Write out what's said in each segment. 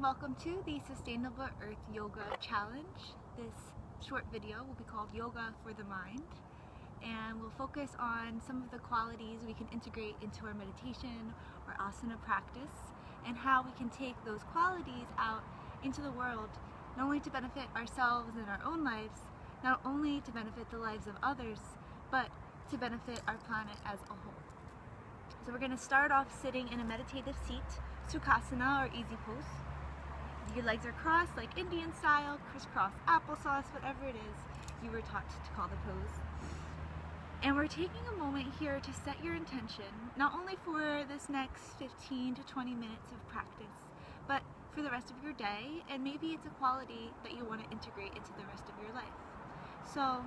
welcome to the Sustainable Earth Yoga Challenge. This short video will be called Yoga for the Mind, and we'll focus on some of the qualities we can integrate into our meditation or asana practice, and how we can take those qualities out into the world, not only to benefit ourselves and our own lives, not only to benefit the lives of others, but to benefit our planet as a whole. So we're going to start off sitting in a meditative seat, Sukhasana or easy pose. Your legs are crossed like Indian style, crisscross applesauce, whatever it is you were taught to call the pose. And we're taking a moment here to set your intention, not only for this next 15 to 20 minutes of practice, but for the rest of your day, and maybe it's a quality that you want to integrate into the rest of your life. So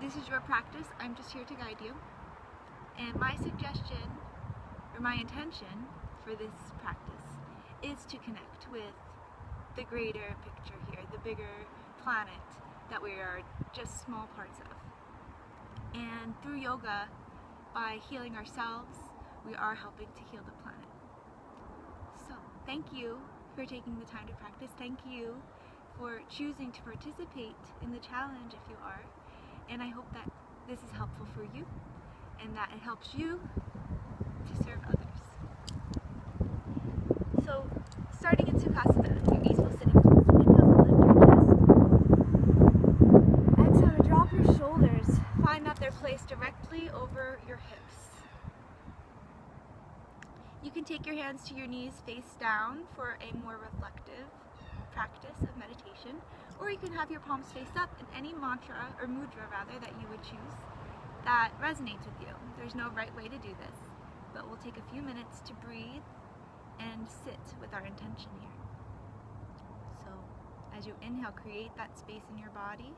this is your practice, I'm just here to guide you. And my suggestion, or my intention for this practice, is to connect with the greater picture here, the bigger planet that we are just small parts of. And through yoga, by healing ourselves, we are helping to heal the planet. So thank you for taking the time to practice. Thank you for choosing to participate in the challenge if you are. And I hope that this is helpful for you and that it helps you to serve others. So starting in Sukhasana, your easeful sitting pose. Inhale to lift your chest. Exhale to drop your shoulders. Find that they're placed directly over your hips. You can take your hands to your knees face down for a more reflective practice of meditation, or you can have your palms face up in any mantra or mudra rather that you would choose that resonates with you. There's no right way to do this, but we'll take a few minutes to breathe and sit with our intention here. So as you inhale, create that space in your body.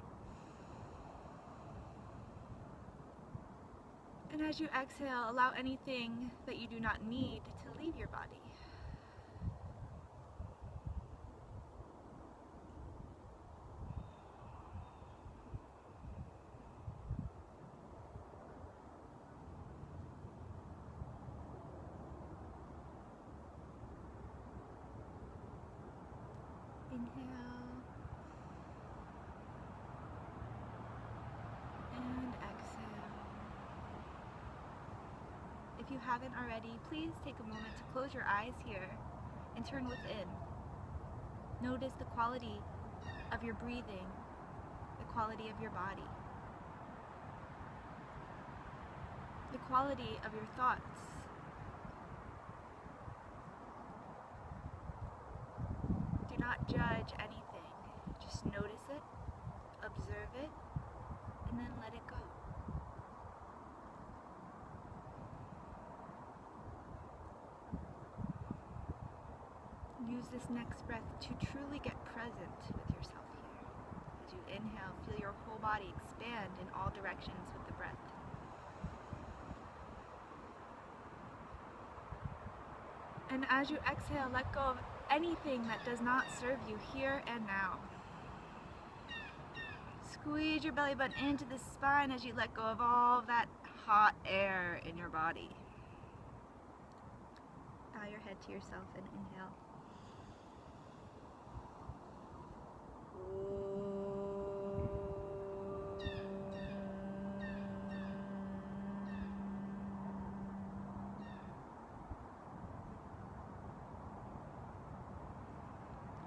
And as you exhale, allow anything that you do not need to leave your body. Inhale and exhale. If you haven't already, please take a moment to close your eyes here and turn within. Notice the quality of your breathing, the quality of your body, the quality of your thoughts. Do not judge anything. Just notice it, observe it, and then let it go. Use this next breath to truly get present with yourself here. As you inhale, feel your whole body expand in all directions with the breath. And as you exhale, let go of anything that does not serve you here and now. Squeeze your belly button into the spine as you let go of all that hot air in your body. Bow your head to yourself and inhale.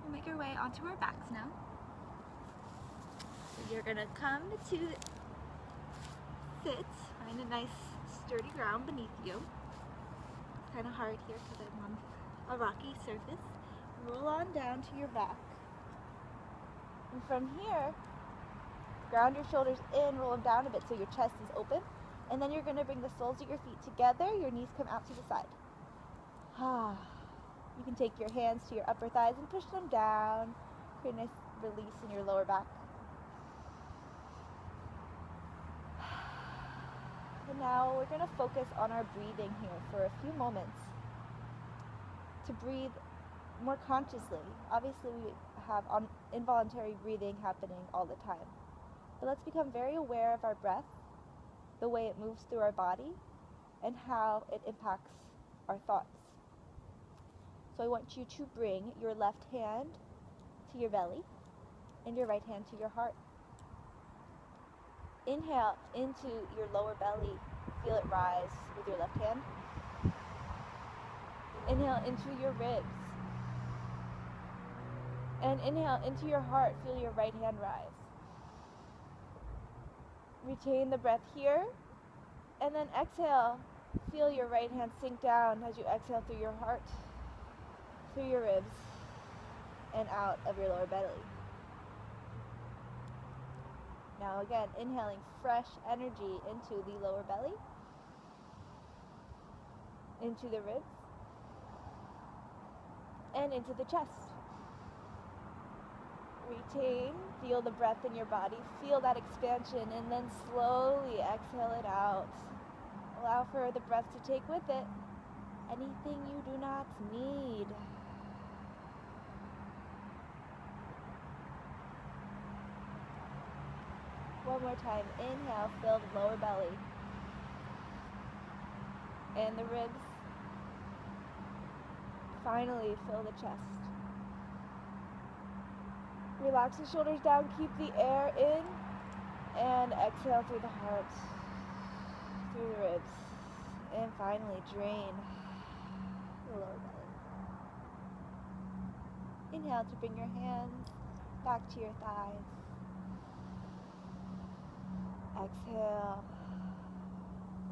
We'll make our way onto our backs now. So you're gonna come to sit, find a nice sturdy ground beneath you. It's kind of hard here because I'm on a rocky surface. Roll on down to your back. And from here, ground your shoulders in, roll them down a bit so your chest is open. And then you're going to bring the soles of your feet together, your knees come out to the side. You can take your hands to your upper thighs and push them down. Create a nice release in your lower back. And now we're going to focus on our breathing here for a few moments to breathe more consciously. Obviously we have involuntary breathing happening all the time. But let's become very aware of our breath, the way it moves through our body, and how it impacts our thoughts. So I want you to bring your left hand to your belly and your right hand to your heart. Inhale into your lower belly. Feel it rise with your left hand. Inhale into your ribs. And inhale into your heart. Feel your right hand rise. Retain the breath here. And then exhale. Feel your right hand sink down as you exhale through your heart, through your ribs, and out of your lower belly. Now again, inhaling fresh energy into the lower belly, into the ribs, and into the chest. Retain, feel the breath in your body, feel that expansion, and then slowly exhale it out. Allow for the breath to take with it anything you do not need. One more time. Inhale, fill the lower belly and the ribs. Finally, fill the chest. Relax the shoulders down, keep the air in, and exhale through the heart, through the ribs, and finally drain the lower belly. Inhale to bring your hands back to your thighs. Exhale.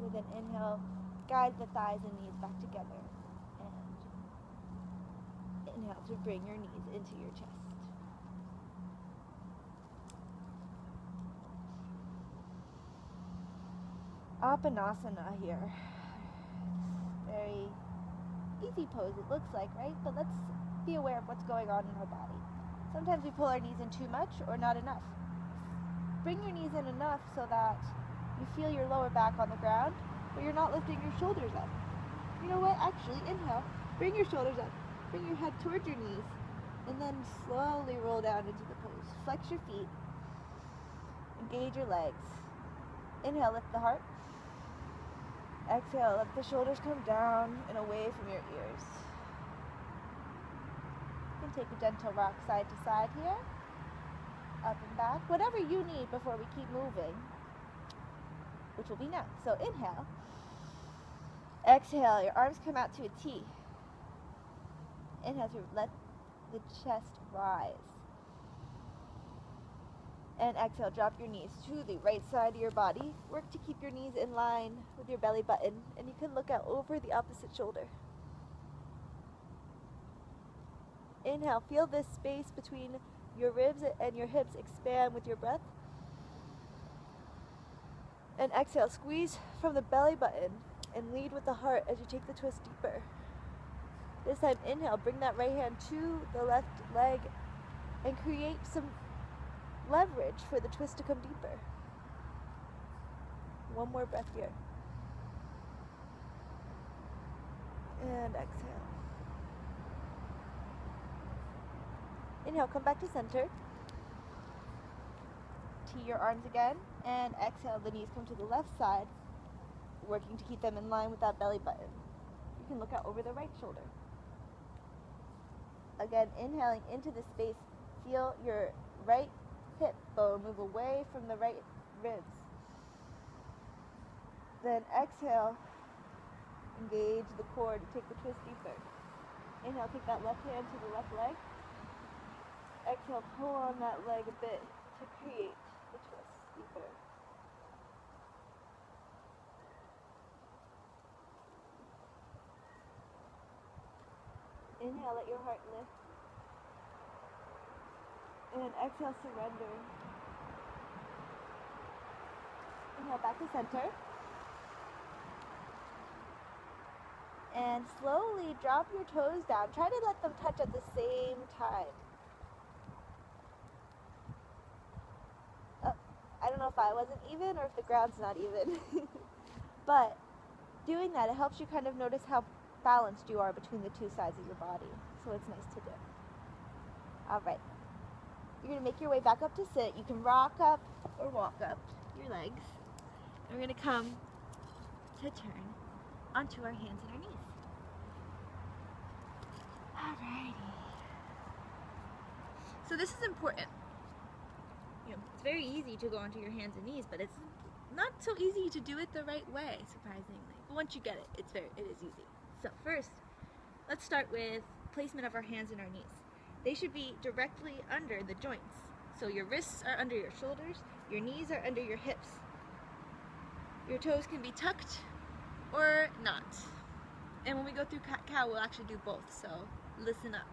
With an inhale, guide the thighs and knees back together. And inhale to bring your knees into your chest. Apanasana here. Very easy pose it looks like, right? But let's be aware of what's going on in our body. Sometimes we pull our knees in too much or not enough. Bring your knees in enough so that you feel your lower back on the ground, but you're not lifting your shoulders up. You know what? Actually, inhale. Bring your shoulders up. Bring your head towards your knees. And then slowly roll down into the pose. Flex your feet. Engage your legs. Inhale, lift the heart. Exhale, let the shoulders come down and away from your ears. You can take a gentle rock side to side here. Up and back. Whatever you need before we keep moving, which will be now. So inhale. Exhale, your arms come out to a T. Inhale to let the chest rise. And exhale, drop your knees to the right side of your body. Work to keep your knees in line with your belly button, and you can look out over the opposite shoulder. Inhale, feel this space between your ribs and your hips expand with your breath. And exhale, squeeze from the belly button and lead with the heart as you take the twist deeper. This time, inhale, bring that right hand to the left leg and create some leverage for the twist to come deeper. One more breath here. And exhale. Inhale, come back to center. Tee your arms again. And exhale, the knees come to the left side, working to keep them in line with that belly button. You can look out over the right shoulder. Again, inhaling into the space. Feel your right hip bone move away from the right ribs. Then exhale, engage the core to take the twist deeper. Inhale, take that left hand to the left leg. Exhale, pull on that leg a bit to create the twist deeper. Inhale, let your heart lift. And exhale, surrender. Inhale, back to center. And slowly drop your toes down. Try to let them touch at the same time. Oh, I don't know if I wasn't even or if the ground's not even. But doing that, it helps you kind of notice how balanced you are between the two sides of your body. So it's nice to do. All right. You're going to make your way back up to sit. You can rock up or walk up your legs. And we're going to come to turn onto our hands and our knees. Alrighty. So this is important. It's very easy to go onto your hands and knees, but it's not so easy to do it the right way, surprisingly. But once you get it, it is easy. So first, let's start with placement of our hands and our knees. They should be directly under the joints. So your wrists are under your shoulders, your knees are under your hips. Your toes can be tucked or not. And when we go through cat-cow, we'll actually do both, so listen up.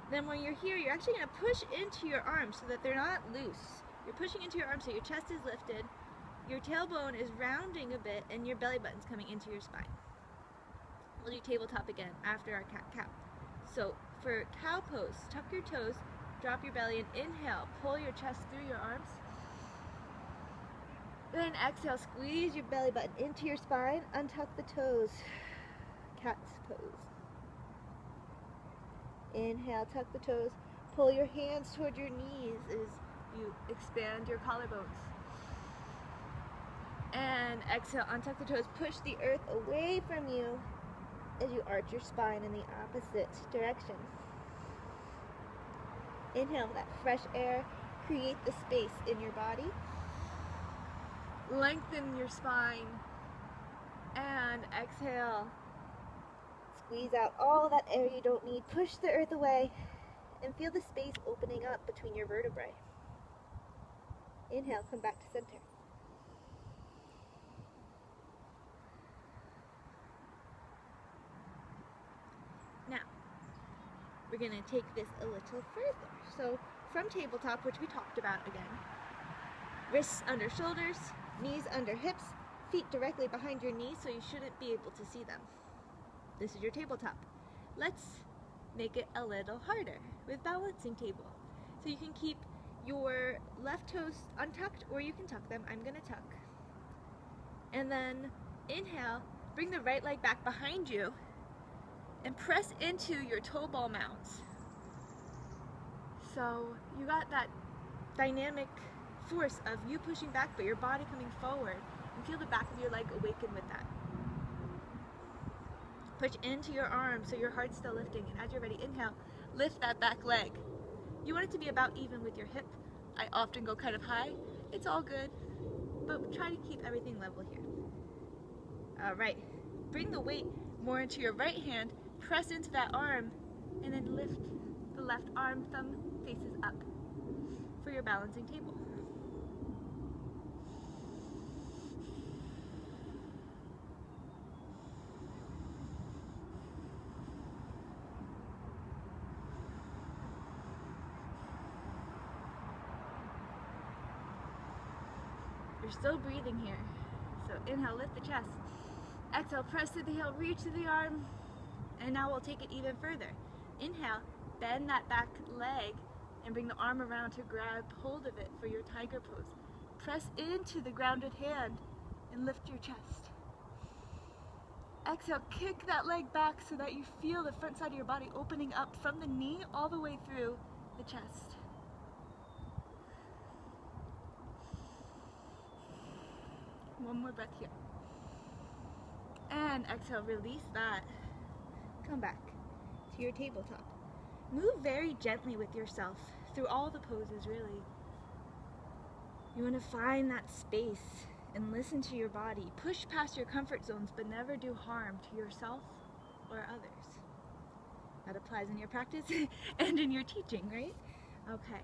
Then when you're here, you're actually going to push into your arms so that they're not loose. You're pushing into your arms so your chest is lifted, your tailbone is rounding a bit, and your belly button's coming into your spine. We'll do tabletop again after our cat-cow. So for cow pose, tuck your toes, drop your belly, and inhale. Pull your chest through your arms. Then exhale, squeeze your belly button into your spine, untuck the toes. Cat's pose. Inhale, tuck the toes, pull your hands toward your knees as you expand your collarbones. And exhale, untuck the toes, push the earth away from you as you arch your spine in the opposite direction. Inhale, that fresh air, create the space in your body. Lengthen your spine. And exhale. Squeeze out all that air you don't need. Push the earth away and feel the space opening up between your vertebrae. Inhale, come back to center. Now, we're going to take this a little further. So, from tabletop, which we talked about again, wrists under shoulders, knees under hips, feet directly behind your knees so you shouldn't be able to see them. This is your tabletop. Let's make it a little harder with balancing table. So you can keep your left toes untucked or you can tuck them. I'm gonna tuck. And then inhale, bring the right leg back behind you and press into your toe ball mounds. So you got that dynamic force of you pushing back but your body coming forward, and feel the back of your leg awaken with that. Push into your arms so your heart's still lifting, and as you're ready, inhale, lift that back leg. You want it to be about even with your hip. I often go kind of high. It's all good, but try to keep everything level here. All right, bring the weight more into your right hand, press into that arm, and then lift the left arm, thumb faces up for your balancing table. You're still breathing here. So inhale, lift the chest. Exhale, press through the heel, reach through the arm. And now we'll take it even further. Inhale, bend that back leg and bring the arm around to grab hold of it for your tiger pose. Press into the grounded hand and lift your chest. Exhale, kick that leg back so that you feel the front side of your body opening up from the knee all the way through the chest. One more breath here. And exhale, release that. Come back to your tabletop. Move very gently with yourself through all the poses, really. You want to find that space and listen to your body. Push past your comfort zones, but never do harm to yourself or others. That applies in your practice and in your teaching, right? Okay.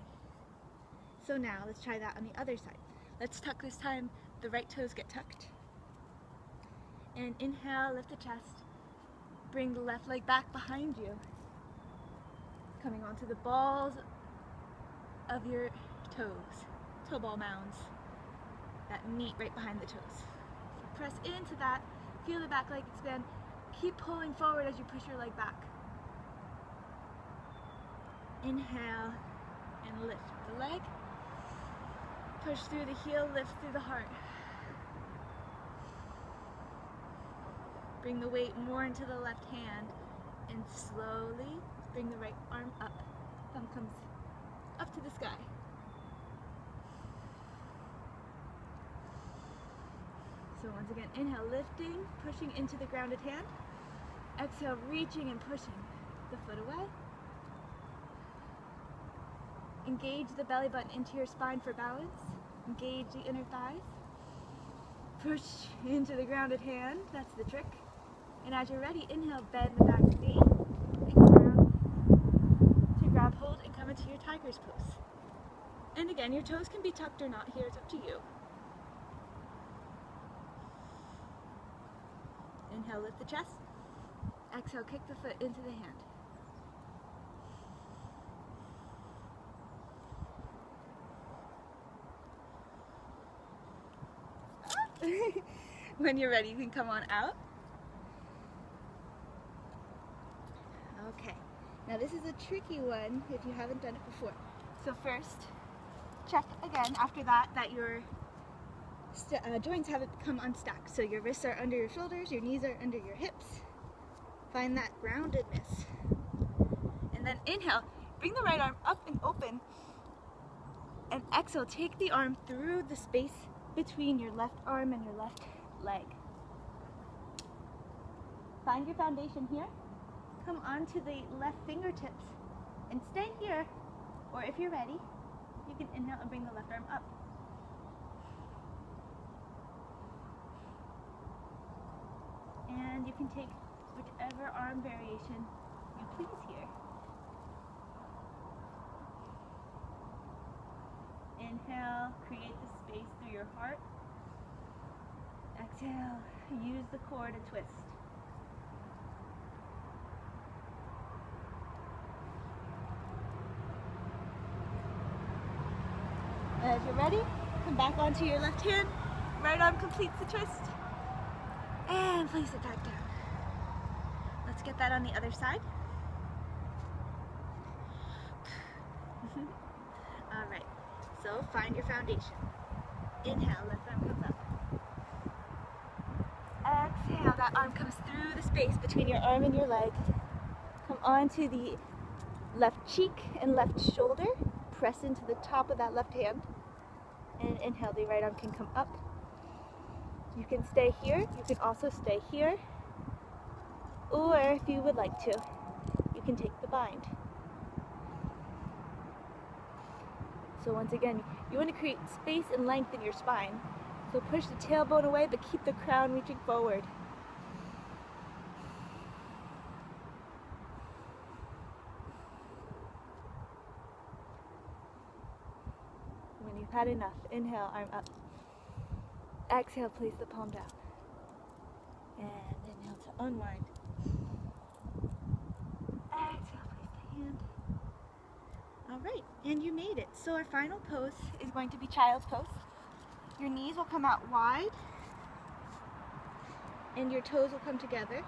So now let's try that on the other side. Let's tuck this time. The right toes get tucked. And inhale, lift the chest. Bring the left leg back behind you. Coming onto the balls of your toes. Toe ball mounds that meet right behind the toes. So press into that. Feel the back leg expand. Keep pulling forward as you push your leg back. Inhale and lift the leg. Push through the heel, lift through the heart. Bring the weight more into the left hand and slowly bring the right arm up. Thumb comes up to the sky. So once again, inhale, lifting, pushing into the grounded hand. Exhale, reaching and pushing. the foot away. Engage the belly button into your spine for balance. Engage the inner thighs. Push into the grounded hand, that's the trick. And as you're ready, inhale, bend the back knee. And go down to grab hold and come into your tiger's pose. And again, your toes can be tucked or not here, it's up to you. Inhale, lift the chest. Exhale, kick the foot into the hand. When you're ready, you can come on out. Okay, now this is a tricky one if you haven't done it before. So first, check again after that your joints haven't come unstacked. So your wrists are under your shoulders, your knees are under your hips. Find that groundedness. And then inhale, bring the right arm up and open. And exhale, take the arm through the space between your left arm and your left leg. Find your foundation here. Come onto the left fingertips and stay here. Or if you're ready, you can inhale and bring the left arm up. And you can take whichever arm variation you please here. Inhale, create the space through your heart. Exhale, use the core to twist. As you're ready, come back onto your left hand. Right arm completes the twist. And place it back down. Let's get that on the other side. All right, so find your foundation. Inhale, left arm comes up. Exhale, that arm comes through the space between your arm and your leg. Come onto the left cheek and left shoulder. Press into the top of that left hand. And inhale, the right arm can come up. You can stay here. You can also stay here. Or if you would like to, you can take the bind. So once again, you want to create space and length in your spine. So push the tailbone away, but keep the crown reaching forward. When you've had enough, inhale, arm up. Exhale, place the palm down. And inhale to unwind. Exhale, place the hand. All right, and you made it. So our final pose is going to be child's pose. Your knees will come out wide and your toes will come together.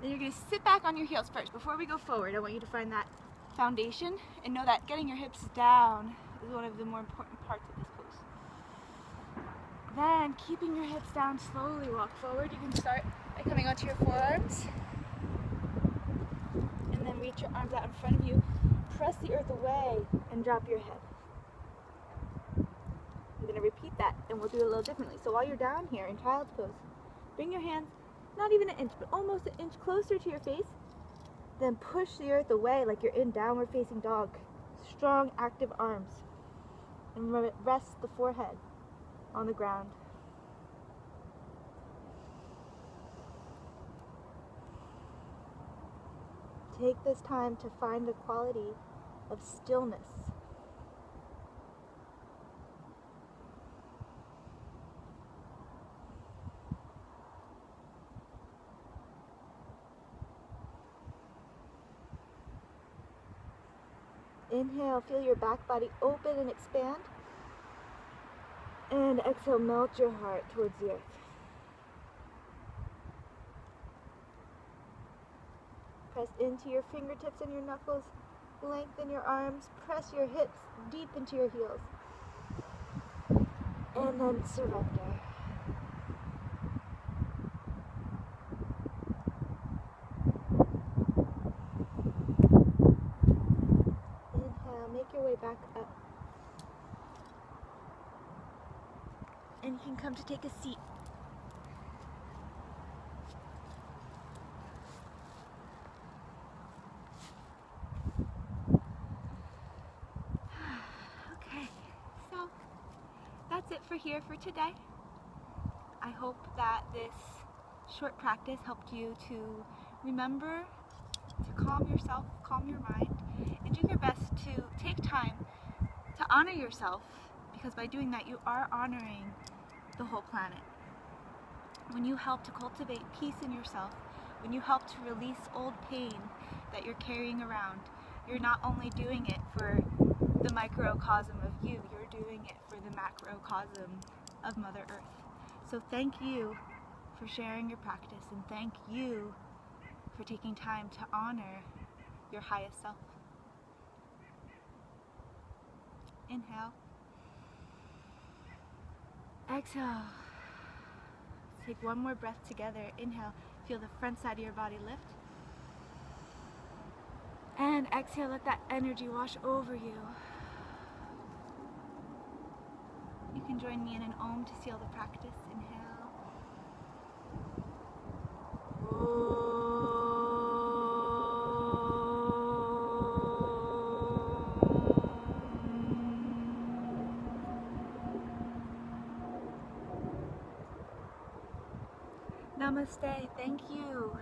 Then you're going to sit back on your heels first. Before we go forward, I want you to find that foundation and know that getting your hips down is one of the more important parts of this pose. Then, keeping your hips down, slowly walk forward. You can start by coming onto your forearms and then reach your arms out in front of you. Press the earth away and drop your head. I'm going to repeat that and we'll do it a little differently. So while you're down here in child's pose, bring your hands not even an inch, but almost an inch closer to your face. Then push the earth away like you're in downward facing dog. Strong, active arms. And rest the forehead on the ground. Take this time to find the quality of stillness. Inhale, feel your back body open and expand. And exhale, melt your heart towards the earth. Press into your fingertips and your knuckles. Lengthen your arms. Press your hips deep into your heels. And then surrender. Make your way back up. And you can come to take a seat. today. I hope that this short practice helped you to remember to calm yourself, calm your mind, and do your best to take time to honor yourself, because by doing that you are honoring the whole planet. When you help to cultivate peace in yourself, when you help to release old pain that you're carrying around, you're not only doing it for the microcosm of you, you're doing it for the macrocosm of Mother Earth. So thank you for sharing your practice, and thank you for taking time to honor your highest self. Inhale. Exhale. Take one more breath together. Inhale. Feel the front side of your body lift. And exhale, let that energy wash over you. You can join me in an Om to seal the practice. Inhale. Namaste. Thank you.